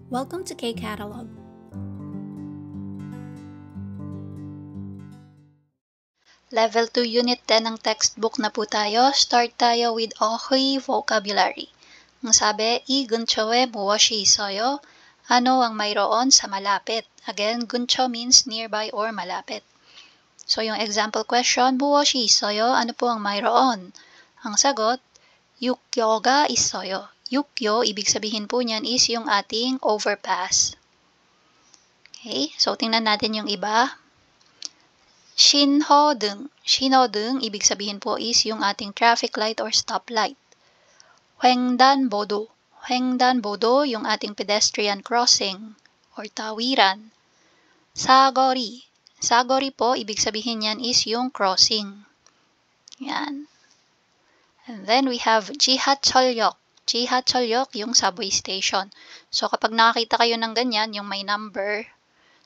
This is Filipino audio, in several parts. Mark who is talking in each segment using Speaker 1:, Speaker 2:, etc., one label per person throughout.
Speaker 1: Welcome to K-Catalog.
Speaker 2: Level 2 Unit 10 ng textbook na po tayo. Start tayo with okay vocabulary. Ang sabi, 이 근처에 무엇이 있어요? Ano ang mayroon sa malapit? Again, 근처 means nearby or malapit. So yung example question, 무엇이 있어요? Ano po ang mayroon? Ang sagot, 육교가 있어요. 육교, ibig sabihin po niyan is yung ating overpass. Okay, so tingnan natin yung iba. 신호등. 신호등, ibig sabihin po is yung ating traffic light or stoplight. 횡단보도. 횡단보도, yung ating pedestrian crossing or tawiran. 사거리. 사거리 po, ibig sabihin yan is yung crossing. Yan. And then we have 지하철역. 지하철역, yung subway station. So kapag nakakita kayo ng ganyan, yung may number,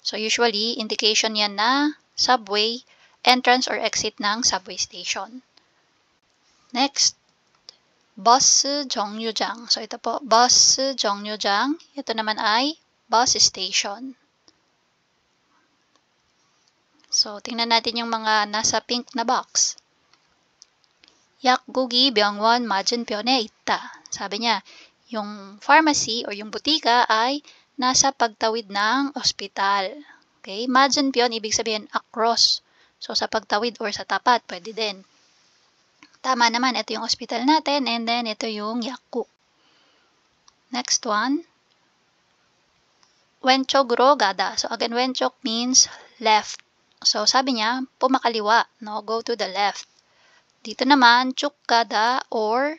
Speaker 2: so usually indication yan na subway, entrance or exit ng subway station. Next, 버스 정류장. So ito po, 버스 정류장. Ito naman ay bus station. So tingnan natin yung mga nasa pink na box. 약국이 병원 맞은편에 있다. Sabi niya, yung pharmacy or yung butika ay nasa pagtawid ng ospital. Okay, 맞은편, ibig sabihin across. So, sa pagtawid or sa tapat, pwede din. Tama naman, ito yung ospital natin, and then ito yung 약국. Next one. 왼쪽으로 가다. So, again, 왼쪽 means left. So, sabi niya, pumakaliwa, no? Go to the left. Dito naman, 쭉 가다 or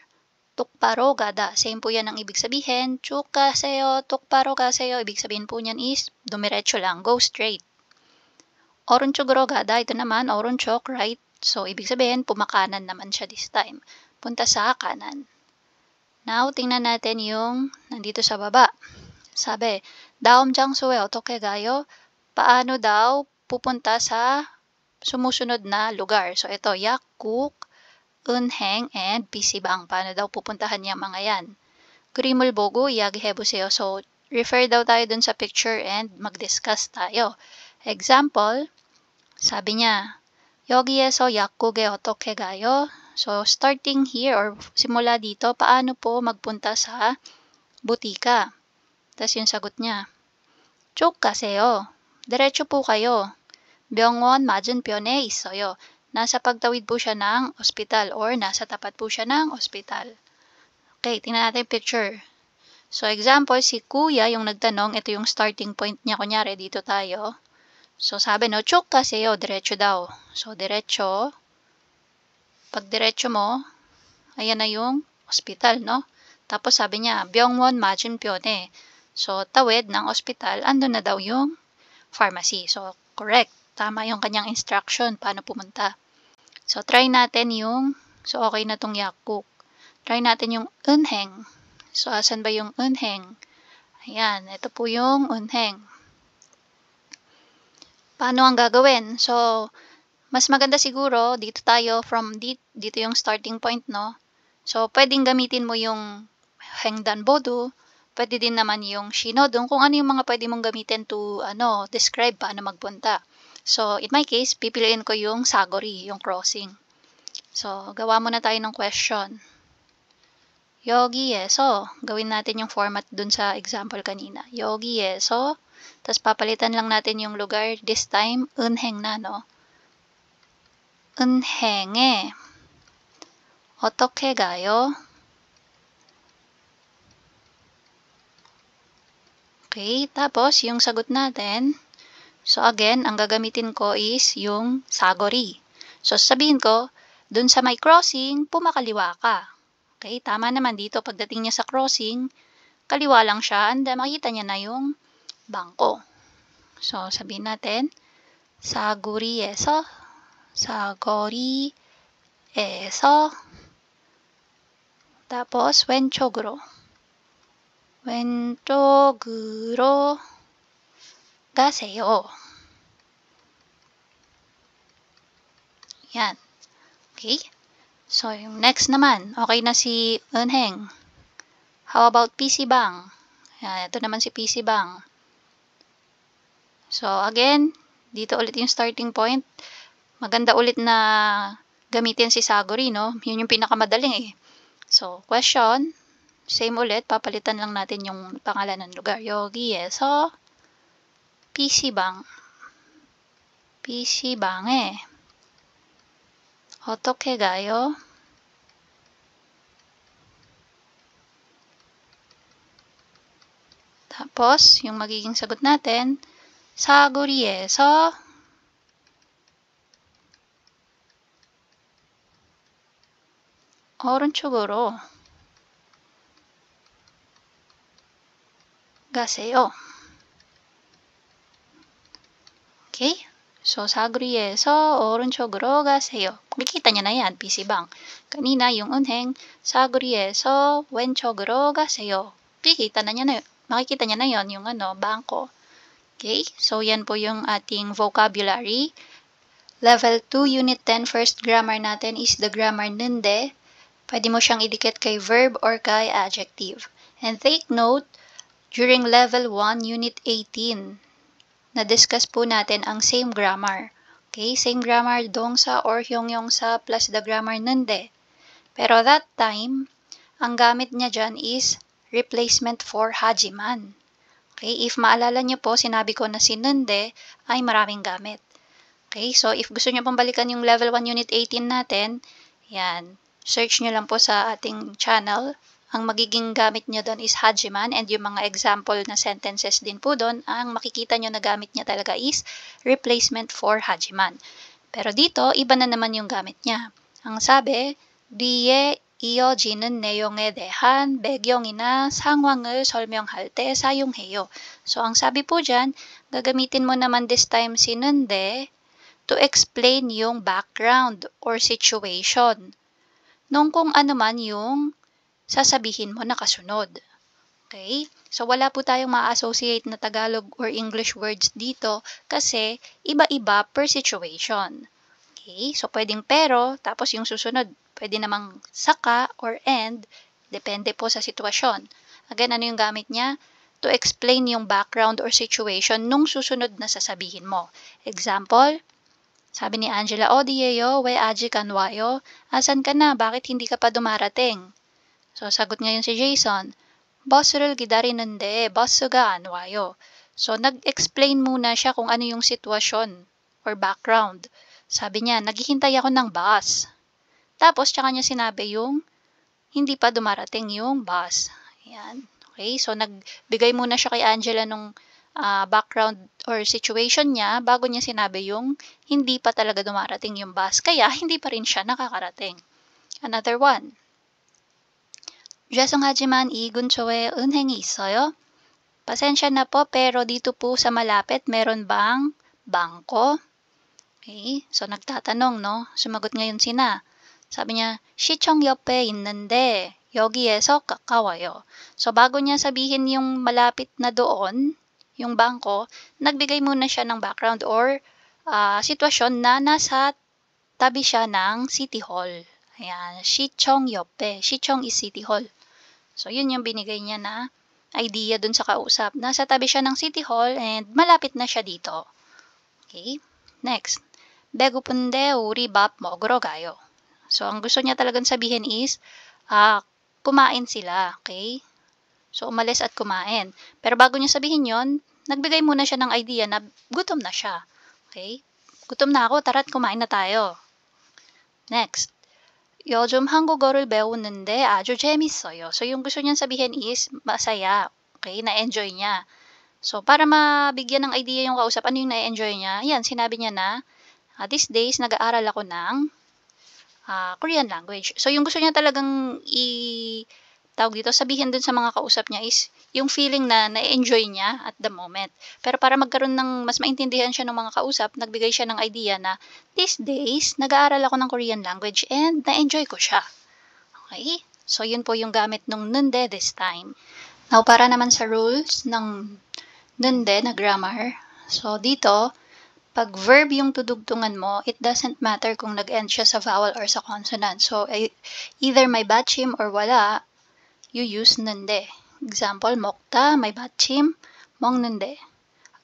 Speaker 2: 똑바로 가다. Same po yan ang ibig sabihin. 쭉 가세요, 똑바로 가세요. Ibig sabihin po niyan is dumiretso lang, go straight. 오른쪽으로 가다, ito naman, 오른쪽, right. So, ibig sabihin, pumakanan naman siya this time. Punta sa kanan. Now, tingnan natin yung nandito sa baba. Sabi, 다음 장소에 어떻게 가요? Paano daw pupunta sa sumusunod na lugar? So, ito, 약국, 은행, and PC방. Paano daw pupuntahan yung mga yan? 그림을 보고 이야기해보세요. So, refer daw tayo dun sa picture and mag-discuss tayo. Example, sabi niya, 여기에서 약국에 어떻게 가요? So, starting here or simula dito, paano po magpunta sa butika? Tapos yung sagot niya, 쭉 가세요. Diretso po kayo. 병원 맞은편에 있어요. Nasa pagtawid po siya ng ospital or nasa tapat po siya ng ospital. Okay, tingnan natin yung picture. So, example, si Kuya yung nagtanong, ito yung starting point niya. Kunyari, dito tayo. So, sabi no, 쭉 가세요. Diretso daw. So, diretso. Pag diretso mo, ayan na yung ospital, no? Tapos sabi niya, 병원 맞은편에. So, tawid ng ospital, andun na daw yung pharmacy. So, correct. Tama yung kanyang instruction paano pumunta. So, try natin yung, so okay na tong 약국. Try natin yung 은행. So, asan ba yung 은행? Ayan, ito po yung 은행. Paano ang gagawin? So, mas maganda siguro, dito tayo from dito yung starting point, no? So, pwedeng gamitin mo yung 횡단보도, pwede din naman yung 신호등, kung ano yung mga pwede mong gamitin to, describe paano magpunta. So, in my case, pipiliin ko yung 사거리, yung crossing. So, gawa muna tayo ng question. 여기에서, gawin natin yung format dun sa example kanina. 여기에서, tas papalitan lang natin yung lugar, this time, 은행 na, no? 은행에, 어떻게 가요? Okay, tapos yung sagot natin, so again, ang gagamitin ko is yung 사거리. So, sabihin ko, dun sa may crossing, pumakaliwa ka. Okay, tama naman dito. Pagdating niya sa crossing, kaliwa lang siya, and makita niya na yung bangko. So, sabihin natin, 사거리에서, 사거리에서, tapos, 왼쪽으로, 왼쪽으로 가세요. Yan. Okay? So, yung next naman, okay na si 은행. How about PC방? Yan, ito naman si PC Bang. So, again, dito ulit yung starting point. Maganda ulit na gamitin si Saguri, no? Yun yung pinakamadaling eh. So, question, same ulit, papalitan lang natin yung pangalan ng lugar. 여기에서 PC방. PC방에 어떻게 가요? Tapos, yung magiging sagot natin, 사거리에서 오른쪽으로 가세요. Okay? So, 사거리에서 오른쪽으로 가세요. Makikita niya na yan, PC Bang. Kanina, yung unheng, 사거리에서 왼쪽으로 가세요. Makikita niya na yon yung bangko. Okay? So, yan po yung ating vocabulary. Level 2, Unit 10, first grammar natin is the grammar nunde. Pwede mo siyang idikit kay verb or kay adjective. And take note, during level 1, Unit 18, na-discuss po natin ang same grammar. Okay? Same grammar, dongsa or hyongyongsa plus the grammar nunde. Pero that time, ang gamit niya dyan is replacement for hajiman. Okay? If maalala niyo po, sinabi ko na si nunde ay maraming gamit. Okay? So, if gusto niyo pong balikan yung level 1 unit 18 natin, yan, search niyo lang po sa ating channel. Ang magiging gamit niyo doon is hajiman and yung mga example na sentences din po doon, ang makikita niyo na gamit niya talaga is replacement for hajiman. Pero dito, iba na naman yung gamit niya. Ang sabi, 뒤에 이어지는 내용에 대한 배경이나 상황을 설명할 때 사용해요. So, ang sabi po dyan, gagamitin mo naman this time si nunde to explain yung background or situation nung kung ano man yung sasabihin mo na kasunod. Okay? So, wala po tayong ma-associate na Tagalog or English words dito kasi iba-iba per situation. Okay? So, pwedeng pero, tapos yung susunod, pwede namang saka or and, depende po sa sitwasyon. Again, ano yung gamit niya? To explain yung background or situation nung susunod na sasabihin mo. Example, sabi ni Angela, Odieyo, we aji kanwayo, asan ka na? Bakit hindi ka pa dumarating? So, sagot ngayon si Jason, 버스를 기다리는데 버스가 안 와요. So, nag-explain muna siya kung ano yung sitwasyon or background. Sabi niya, naghihintay ako ng bus. Tapos, tsaka niya sinabi yung hindi pa dumarating yung bus. Ayan. Okay, so nagbigay muna siya kay Angela nung background or situation niya bago niya sinabi yung hindi pa talaga dumarating yung bus. Kaya, hindi pa rin siya nakakarating. Another one. 죄송하지만 이 근처에 은행이 있어요? Pasensya na po, pero dito po sa malapit, meron bang bangko? Okay, so nagtatanong, no? Sumagot ngayon sina. Sabi niya, 시청 옆에 있는데 여기에서 가까워요. So bago niya sabihin yung malapit na doon, yung bangko, nagbigay muna siya ng background or sitwasyon na nasa tabi siya ng City Hall. Ayan, 시청 옆에. 시청 is City Hall. So, yun yung binigay niya na idea dun sa kausap. Nasa tabi siya ng City Hall and malapit na siya dito. Okay? Next. 배고픈데 우리 밥 먹으러 가요. So, ang gusto niya talagang sabihin is, kumain sila. Okay? So, umalis at kumain. Pero bago niya sabihin yon, nagbigay muna siya ng idea na gutom na siya. Okay? Gutom na ako, tara't kumain na tayo. Next. 요즘 한국어를 배우는데 아주 재밌어요. So, yung gusto niyang sabihin is masaya. Okay? Na-enjoy niya. So, para mabigyan ng idea yung kausap, ano yung na-enjoy niya? Yan, sinabi niya na, these days, nag-aaral ako ng Korean language. So, yung gusto niya talagang tawag dito, sabihin dun sa mga kausap niya is yung feeling na na-enjoy niya at the moment. Pero para magkaroon ng mas maintindihan siya ng mga kausap, nagbigay siya ng idea na these days, nag-aaral ako ng Korean language and na-enjoy ko siya. Okay? So, yun po yung gamit nung nunde this time. Now, para naman sa rules ng nunde na grammar. So, dito, pag verb yung tudugtungan mo, it doesn't matter kung nag-end siya sa vowel or sa consonant. So, either may batchim or wala, you use nunde. Example, 먹다, may 받침, 먹는데.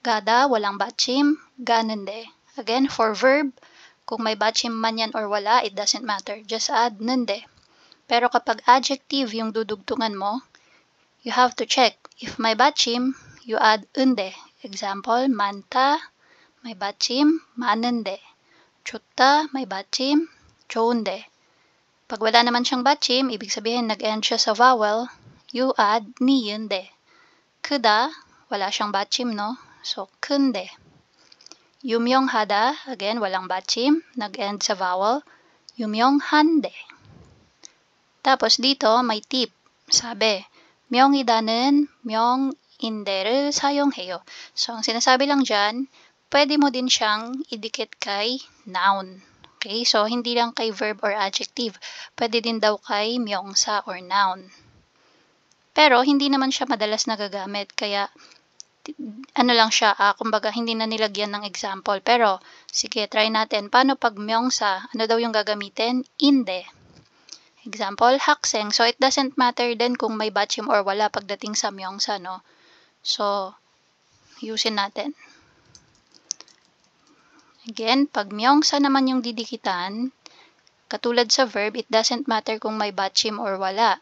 Speaker 2: 가다, walang 받침, 가는데. Again, for verb, kung may 받침 man yan or wala, it doesn't matter. Just add nende. Pero kapag adjective yung dudugtungan mo, you have to check. If may 받침, you add unde. Example, 많다, may 받침, 많은데. 좋다, may 받침, 좋은데. Pag wala naman siyang 받침, ibig sabihin nag-end siya sa vowel, you add ni은데. 크다, wala siyang 받침, no? So, 큰데. 유명하다, again, walang 받침, nag-end sa vowel, 유명한데. Tapos dito, may tip. Sabi, 명이다는 명인데를 사용해요. So, ang sinasabi lang dyan, pwede mo din siyang idikit kay noun. Okay? So, hindi lang kay verb or adjective. Pwede din daw kay 명사 or noun. Pero, hindi naman siya madalas nagagamit. Kaya, ano lang siya, kumbaga hindi na nilagyan ng example. Pero, sige, try natin. Paano pag 명사? Ano daw yung gagamitin? 인데. Example, 학생. So, it doesn't matter din kung may 받침 or wala pagdating sa 명사, no? So, yusin natin. Again, pag 명사 naman yung didikitan, katulad sa verb, it doesn't matter kung may 받침 or wala.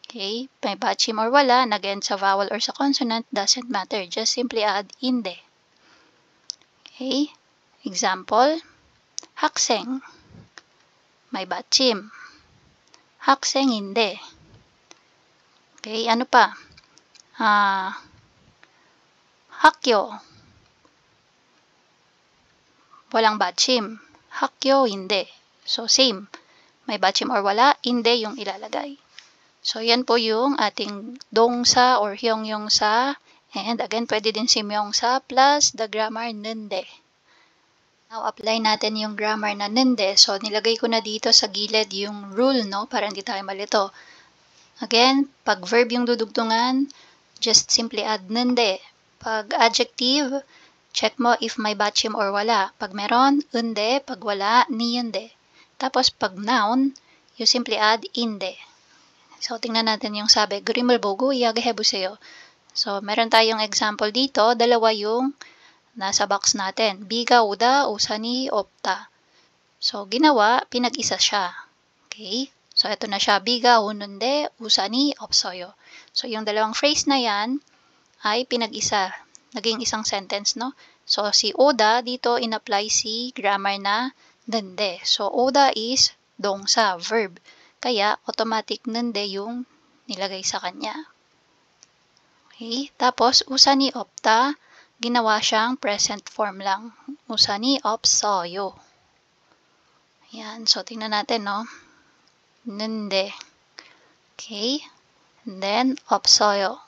Speaker 2: Okay? May 받침 or wala, nag-end sa vowel or sa consonant, doesn't matter. Just simply add inde. Okay? Example, 학생. May 받침. 학생인데. Okay, ano pa? 학교. Walang 받침. 학교인데. So, same. May 받침 or wala, inde yung ilalagay. So, yan po yung ating 동사 or 형용사. And again, pwede din si 명사 plus the grammar nende. Now, apply natin yung grammar na nende. So, nilagay ko na dito sa gilid yung rule, no? Para hindi tayo malito. Again, pag verb yung dudugtungan, just simply add nende. Pag adjective, check mo if may 받침 or wala. Pag meron, unde. Pag wala, niunde. Tapos, pag noun, you simply add inde. So, tingnan natin yung sabi, 그림을 보고 이야기해보세요. So, meron tayong example dito. Dalawa yung nasa box natin. 비가 오다, 우산이 없다. So, ginawa, pinag-isa siya. Okay? So, ito na siya. 비가 오는데 우산이 없어요. So, yung dalawang phrase na yan ay pinag-isa. Naging isang sentence, no? So, si 오다, dito in-apply si grammar na nende. So, 오다 is 동사, verb. Kaya, automatic nende yung nilagay sa kanya. Okay? Tapos, 우산이 없다, ginawa siyang present form lang. 우산이 없어요. Yan. So, tingnan natin, no? nende. Okay? And then, 없어요.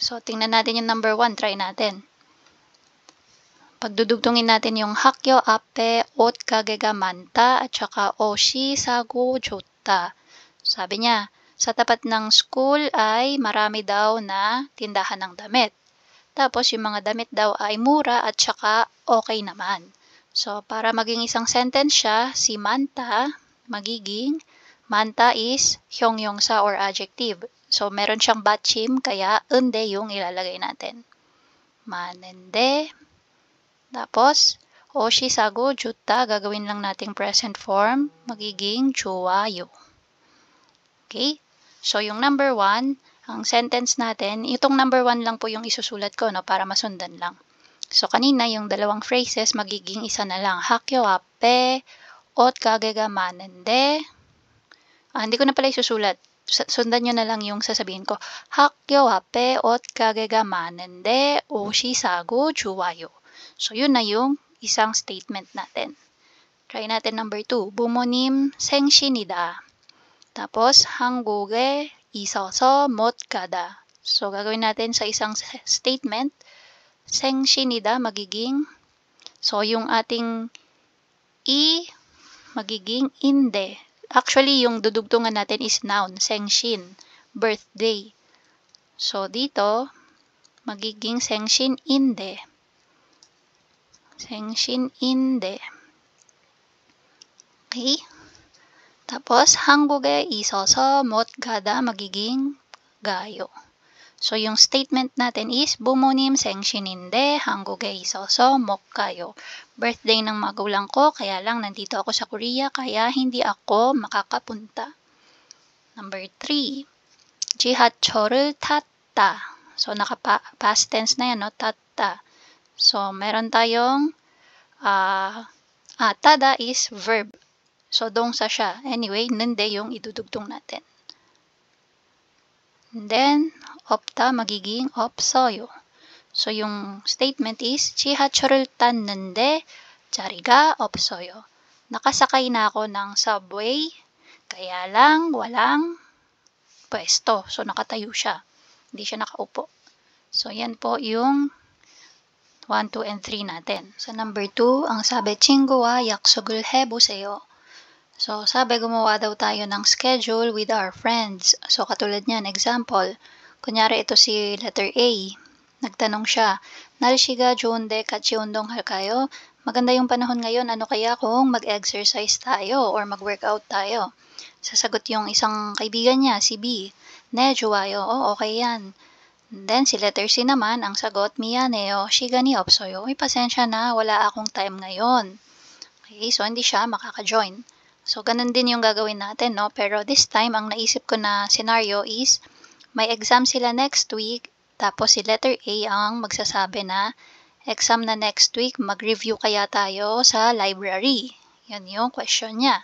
Speaker 2: So, tingnan natin yung number 1. Try natin. Pagdudugtungin natin yung 학교 앞에 옷 가게가 많다 at saka 옷이 싸고 좋다. Sabi niya, sa tapat ng school ay marami daw na tindahan ng damit. Tapos yung mga damit daw ay mura at saka okay naman. So para maging isang sentence siya, si 많다 magiging 많다 is 형용사 or adjective. So meron siyang 받침 kaya 은데 yung ilalagay natin. 많은데. Tapos, 옷이 싸고 좋다, gagawin lang nating present form, magiging 좋아요. Okay? So, yung number 1, ang sentence natin, itong number 1 lang po yung isusulat ko, no, para masundan lang. So, kanina, yung dalawang phrases, magiging isa na lang. 학교 앞에 옷 가게가 많은데, hindi ko na pala isusulat. Sundan nyo na lang yung sasabihin ko. 학교 앞에 옷 가게가 많은데, 옷이 싸고 좋아요. So, yun na yung isang statement natin. Try natin number 2. 부모님 생신이다. Tapos, 한국에 있어서 못 가다. So, gagawin natin sa isang statement. 생신이다 magiging, so yung ating magiging inde. Actually, yung dudugtungan natin is noun, 생신, birthday. So, dito, magiging 생신인데. 생신인데. Okay? Tapos, 한국에 있어서 못 가다 magiging gayo. So, yung statement natin is, 부모님 생신인데 한국에 있어서 못 가요. Birthday ng magulang ko, kaya lang nandito ako sa Korea, kaya hindi ako makakapunta. Number 3, 지하철을 탔다. So, past tense na yan, no? 탔다. So, meron tayong, tada is verb. So, 동사 siya. Anyway, nande yung idudugtong natin. And then, 없다 magiging 없어요. So, yung statement is, 지하철을 탔는데 자리가 없어요. Nakasakay na ako ng subway, kaya lang walang pwesto. So, nakatayo siya. Hindi siya nakaupo. So, yan po yung 1, 2, and 3 natin. Sa number 2, ang sabi, 친구와 약속을 해보세요. So, sabi, gumawa daw tayo ng schedule with our friends. So, katulad niyan, example, kunyari ito si letter A. Nagtanong siya, 날씨가 좋은데 같이 운동할까요? Maganda yung panahon ngayon, ano kaya kung mag-exercise tayo or mag-workout tayo? Sasagot yung isang kaibigan niya, si B. 네, 좋아요. Oh, okay yan. And then, si letter C naman, ang sagot, 미안해요. 시간이 없어요. Uy, pasensya na, wala akong time ngayon. Okay, so hindi siya makaka-join. So, ganun din yung gagawin natin, no? Pero this time, ang naisip ko na scenario is, may exam sila next week, tapos si letter A ang magsasabi na, exam na next week, mag-review kaya tayo sa library. Yan yung question niya.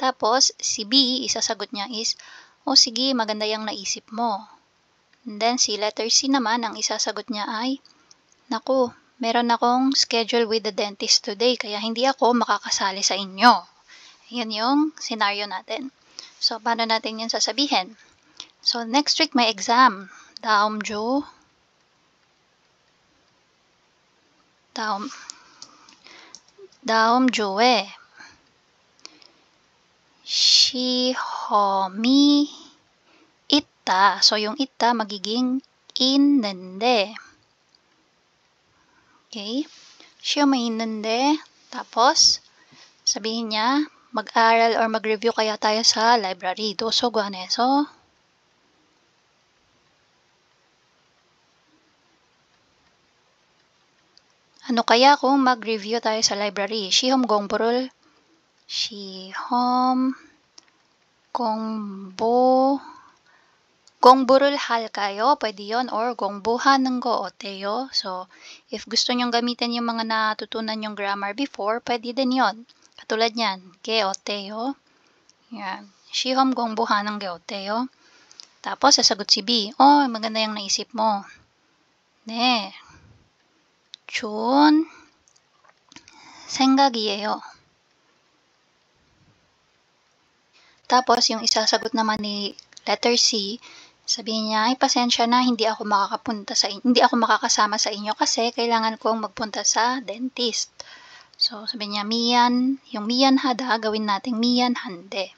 Speaker 2: Tapos, si B, isasagot niya is, oh sige, maganda yung naisip mo. And then, si letter C naman, ang isasagot niya ay, naku, meron akong schedule with the dentist today, kaya hindi ako makakasali sa inyo. Yan yung scenario natin. So, paano natin yan sasabihin? So, next week may exam. 다음 주에 시험이 있다. So, yung 있다 magiging 있는데. Okay? 시험이 있는데. Tapos, sabihin niya, mag-aral or mag-review kaya tayo sa library. 도서관에서 ano kaya kung mag-review tayo sa library? 시험 공부를 할까요? Pwede yun. Or 공부하는 거 어때요? So, if gusto nyong gamitin yung mga natutunan yung grammar before, pwede din yun. Katulad niyan, 게 어때요? Yan. 시험 공부하는 게 어때요? Tapos, sasagot si B. Oh, maganda yung naisip mo. 네. 좋은 생각이에요. Tapos, yung isasagot naman ni letter C, sabihin niya, ay pasensya na, hindi ako makakasama sa inyo kasi kailangan kong magpunta sa dentist. So, sabihin niya, yung 미안하다, gawin nating 미안한데.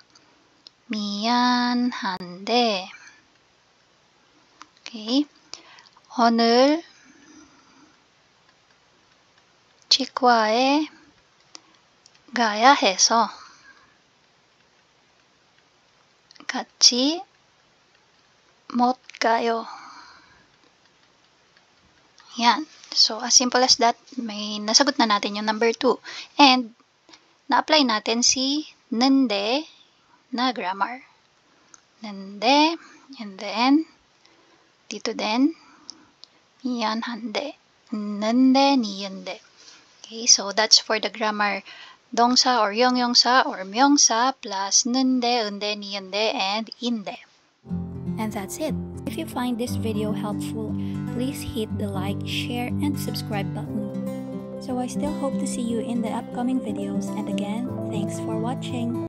Speaker 2: 미안한데. Okay. 오늘 치과에 가야 해서 같이 못 가요. Yan. So, as simple as that, may nasagot na natin yung number 2. And, na-apply natin si nande na grammar. Nande, and then, dito din, 미안한데. nande, niyende. Okay, so that's for the grammar 동사 or 영영사 or 명사 plus nande, unde, niyende, and inde.
Speaker 1: And that's it. If you find this video helpful, please hit the like, share, and subscribe button. So I still hope to see you in the upcoming videos, and again, thanks for watching.